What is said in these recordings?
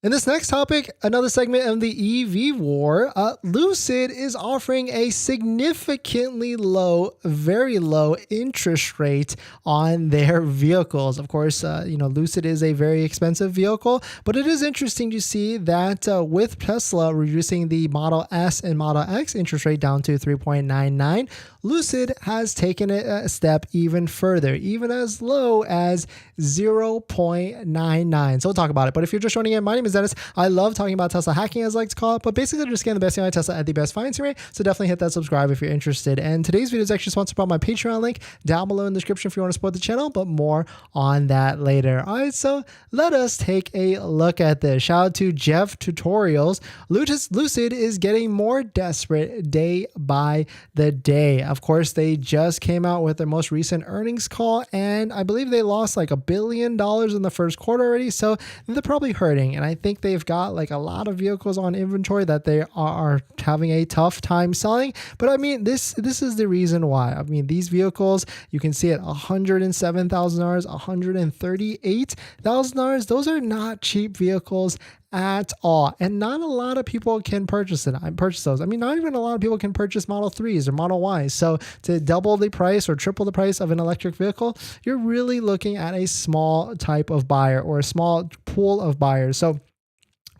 In this next topic, another segment of the EV war, Lucid is offering a significantly low, very low interest rate on their vehicles. Of course, Lucid is a very expensive vehicle, but it is interesting to see that with Tesla reducing the Model S and Model X interest rate down to 3.99, Lucid has taken it a step even further, even as low as 0.99. So we'll talk about it. But if you're just joining in, my name is Dennis. I love talking about Tesla hacking, as I like to call it, but basically just getting the best on Tesla at the best financing rate. So definitely hit that subscribe if you're interested. And today's video is actually sponsored by my Patreon link down below in the description if you want to support the channel, but more on that later. All right, so let us take a look at this. Shout out to Jeff Tutorials. Lucid is getting more desperate day by the day. Of course, they just came out with their most recent earnings call, and I believe they lost like $1 billion in the first quarter already. So they're probably hurting. And I think they've got like a lot of vehicles on inventory that they are having a tough time selling. But I mean, this is the reason why. I mean, these vehicles, you can see it, $107,000, $138,000. Those are not cheap vehicles at all, and not a lot of people can purchase those. I mean, not even a lot of people can purchase Model 3s or Model Ys. So to double the price or triple the price of an electric vehicle, you're really looking at a small type of buyer or a small pool of buyers. So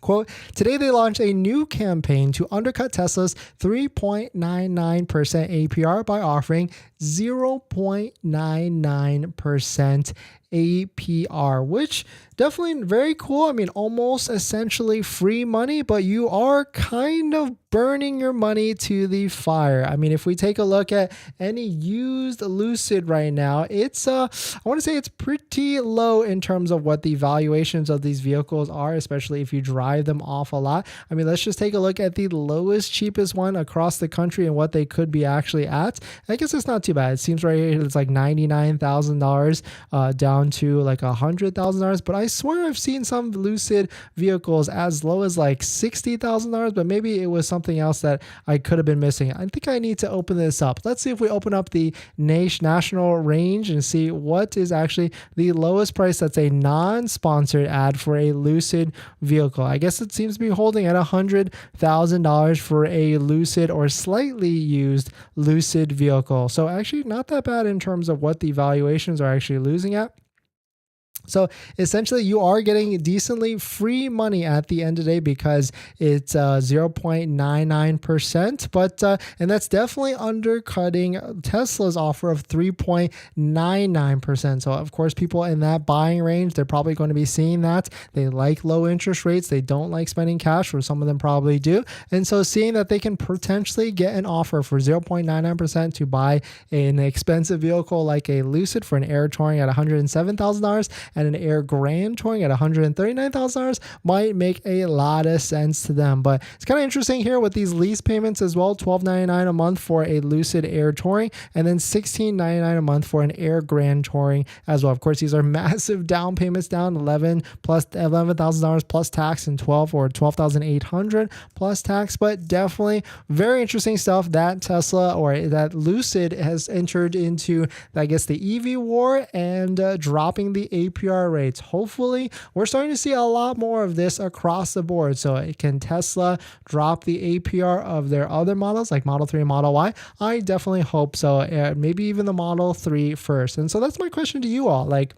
quote, today they launched a new campaign to undercut Tesla's 3.99% APR by offering 0.99% APR, which definitely very cool. I mean, almost essentially free money, but you are kind of burning your money to the fire. I mean, if we take a look at any used Lucid right now, it's I want to say it's pretty low in terms of what the valuations of these vehicles are, especially if you drive them off a lot. I mean, let's just take a look at the lowest, cheapest one across the country and what they could be actually at. I guess it's not too bad. It seems right here it's like $99,000 down to like $100,000, but I swear I've seen some Lucid vehicles as low as like $60,000, but maybe it was something else that I could have been missing. I think I need to open this up. Let's see if we open up the national range and see what is actually the lowest price that's a non-sponsored ad for a Lucid vehicle. I guess it seems to be holding at $100,000 for a Lucid or slightly used Lucid vehicle. So actually not that bad in terms of what the valuations are actually losing at. So essentially, you are getting decently free money at the end of the day because it's 0.99%, but and that's definitely undercutting Tesla's offer of 3.99%. So of course, people in that buying range, they're probably going to be seeing that. They like low interest rates. They don't like spending cash, or some of them probably do. And so seeing that they can potentially get an offer for 0.99% to buy an expensive vehicle like a Lucid for an Air Touring at $107,000 and an Air Grand Touring at $139,000 might make a lot of sense to them. But it's kind of interesting here with these lease payments as well, $12.99 a month for a Lucid Air Touring, and then $16.99 a month for an Air Grand Touring as well. Of course, these are massive down payments down, $11,000 plus tax and $12,800 plus tax, but definitely very interesting stuff that Tesla or that Lucid has entered into, I guess, the EV war and dropping the APR rates. Hopefully, we're starting to see a lot more of this across the board. So can Tesla drop the APR of their other models like Model 3 and Model Y? I definitely hope so. Maybe even the Model 3 first. And so that's my question to you all. Like,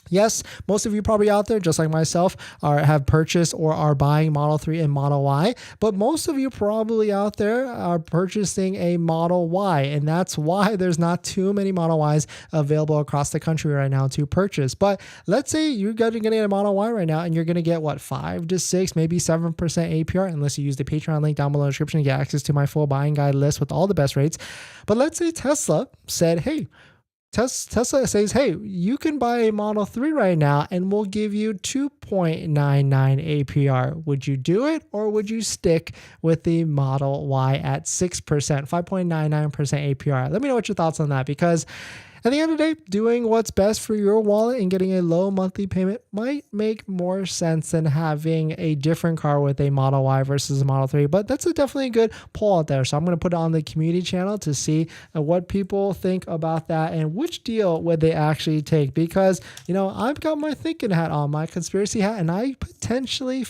yes, most of you probably out there, just like myself, have purchased or are buying Model 3 and Model Y, but most of you probably out there are purchasing a Model Y, and that's why there's not too many Model Ys available across the country right now to purchase. But let's say you're getting a Model Y right now, and you're going to get, what, 5 to 6, maybe 7% APR, unless you use the Patreon link down below in the description to get access to my full buying guide list with all the best rates. But let's say Tesla said, hey, Tesla says, hey, you can buy a Model 3 right now and we'll give you 2.99 APR. Would you do it, or would you stick with the Model Y at 6%, 5.99% APR? Let me know what your thoughts on that, because at the end of the day, doing what's best for your wallet and getting a low monthly payment might make more sense than having a different car with a Model Y versus a Model 3. But that's definitely a good poll out there. So I'm going to put it on the community channel to see what people think about that and which deal would they actually take. Because, I've got my thinking hat on, my conspiracy hat, and I potentially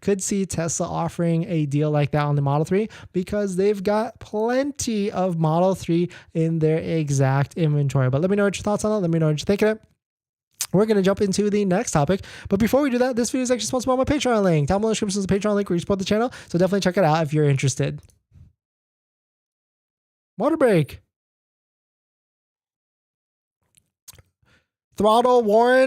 could see Tesla offering a deal like that on the Model 3 because they've got plenty of Model 3 in their exact inventory. But let me know what your thoughts on that. Let me know what you think of it. We're going to jump into the next topic. But before we do that, this video is actually sponsored by my Patreon link. Down below in the description is a Patreon link where you support the channel. So definitely check it out if you're interested. Water break. Throttle Warren.